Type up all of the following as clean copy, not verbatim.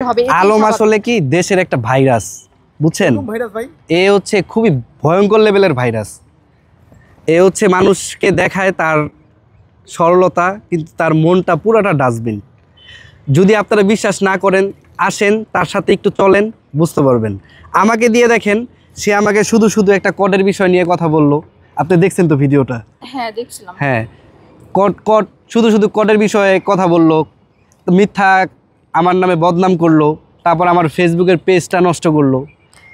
হবে। আলম আসলে কি দেশের একটা ভাইরাস, বুঝছেন? এ হচ্ছে খুবই ভয়ঙ্কর লেভেলের ভাইরাস। এ হচ্ছে মানুষকে দেখায় তার সরলতা, কিন্তু তার মনটা পুরাটা ডাস্টবিন। যদি আপনারা বিশ্বাস না করেন, আসেন তার সাথে একটু চলেন, বুঝতে পারবেন। আমাকে দিয়ে দেখেন, সে আমাকে শুধু শুধু একটা কোডের বিষয় নিয়ে কথা বললো। আপনি দেখছেন তো ভিডিওটা? হ্যাঁ দেখছিলাম। হ্যাঁ, কোড শুধু শুধু কোডের বিষয়ে কথা বললো, মিথ্যা আমার নামে বদনাম করলো, তারপর আমার ফেসবুকের পেজটা নষ্ট করলো।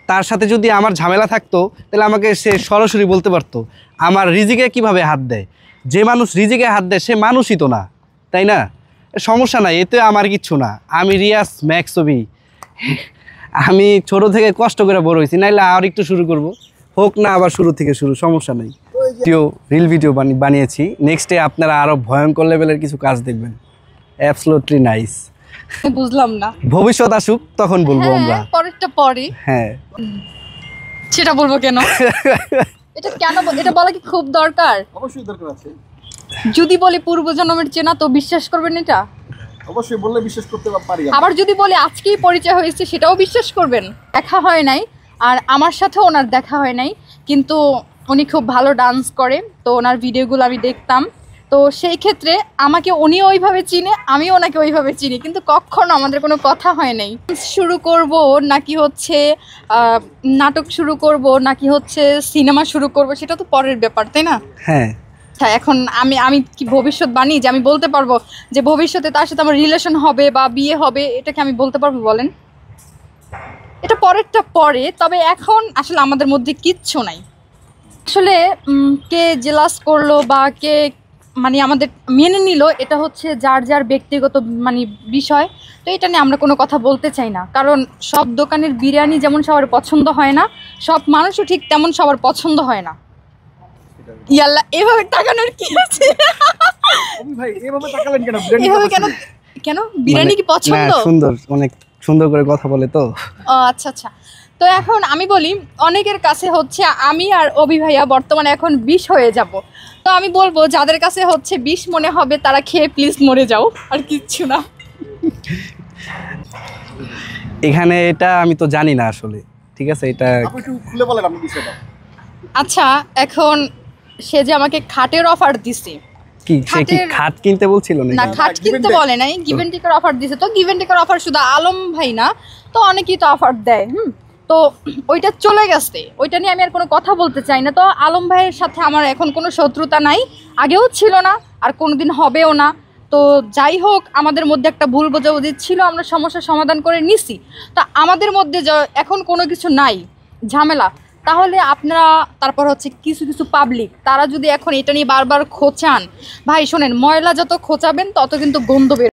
তার সাথে যদি আমার ঝামেলা থাকতো তাহলে আমাকে সে সরাসরি বলতে পারতো আমার রিজিকে কিভাবে হাত দেয়। যে মানুষ রিজিকে হাত দেয় সে মানুষই তো না, তাই না? সমস্যা নাই, এতে আমার কিচ্ছু না। আমি রিয়াজ ম্যাক্স ছবি, আমি ছোট থেকে কষ্ট করে বড় হয়েছি, নাইলে আর একটু শুরু করব, হোক না আবার শুরু থেকে শুরু, সমস্যা নেই। রিল ভিডিও বানিয়েছি, নেক্সটে আপনারা আরো ভয়ঙ্কর লেভেলের কিছু কাজ দেখবেন। Absolutely nice. বুঝলাম না, ভবিষ্যৎ আসুক তখন বলবো আমরা। পরেরটা পরে। হ্যাঁ, সেটা বলবো কেন? এটা কেন এটা বলা কি খুব দরকার? অবশ্যই দরকার আছে। যদি বলি পূর্বজন্মের চেনা, তো বিশ্বাস করবেন এটা? অবশ্যই বললে বিশ্বাস করতে পারি। আবার যদি বলি আজকেই পরিচয় হয়েছে, সেটাও বিশ্বাস করবেন? দেখা হয় নাই, আর আমার সাথে ওনার দেখা হয় নাই, কিন্তু উনি খুব ভালো ডান্স করে, তো ওনার ভিডিওগুলো আমি দেখতাম। তো সেই ক্ষেত্রে আমাকে উনি ওইভাবে চিনে, আমি ওনাকে ওইভাবে চিনি, কিন্তু কখনো আমাদের কোনো কথা হয় নাই। শুরু করব নাকি হচ্ছে নাটক শুরু করব, নাকি হচ্ছে সিনেমা শুরু করব, সেটা তো পরের ব্যাপার, তাই না? হ্যাঁ। এখন আমি কি ভবিষ্যৎ বাণী যে আমি বলতে পারবো যে ভবিষ্যতে তার সাথে আমার রিলেশন হবে বা বিয়ে হবে, এটাকে আমি বলতে পারবো বলেন? এটা পরেরটা পরে। তবে এখন আসলে আমাদের মধ্যে কিচ্ছু নাই। আসলে কে জেলাস করলো বা কে মানে আমাদের মেনে নিল, এটা হচ্ছে যার যার ব্যক্তিগত মানে বিষয়। তো এটা নিয়ে আমরা কোনো কথা বলতে চাই না, কারণ সব দোকানের বিরিয়ানি যেমন সবার পছন্দ হয় না, সব মানুষও ঠিক তেমন সবার পছন্দ হয় না। ইয়াল্লা, এভাবে তাকানোর কি আছে? ভাই এভাবে তাকালেন কেন? এভাবে কেন কেন? বিরিয়ানি কি পছন্দ? না, সুন্দর, অনেক সুন্দর করে কথা বলে তো। ও আচ্ছা আচ্ছা। তো এখন আমি বলি, অনেকের কাছে হচ্ছে আমি আর অভি ভাইয়া বর্তমানে এখন বিষ হয়ে যাব। তো আমি বলবো যাদের কাছে হচ্ছে বিষ মনে হবে তারা খেয়ে প্লিজ মরে যাও, আর কিচ্ছু না। এখানে এটা আমি তো জানি না আসলে, ঠিক আছে? এটা আপনি একটু খুলে বলেন আপনি বিষয়টা। আচ্ছা, এখন সে যে আমাকে খাটের অফার দিছে, কি সে কি খাট কিনতে বলছিল না? নাকি? খাট কিনতে বলে নাই, গিভ এন্ড টেকের অফার দিছে। তো গিভ এন্ড টেকের অফার শুধু আলম ভাই না, তো অনেকেই তো অফার দেয়। তো ওইটা চলে গেছে, ওইটা নিয়ে আমি আর কোনো কথা বলতে চাই না। তো আলম ভাইয়ের সাথে আমার এখন কোনো শত্রুতা নাই, আগেও ছিল না, আর কোনোদিন হবেও না। তো যাই হোক, আমাদের মধ্যে একটা ভুল বোঝাবুঝি ছিল, আমরা সমস্যার সমাধান করে নিছি। তা আমাদের মধ্যে এখন কোনো কিছু নাই ঝামেলা। তাহলে আপনারা তারপর হচ্ছে কিছু কিছু পাবলিক তারা যদি এখন এটা নিয়ে বারবার খোঁচান, ভাই শোনেন, ময়লা যত খোঁচাবেন তত কিন্তু গন্ধ বের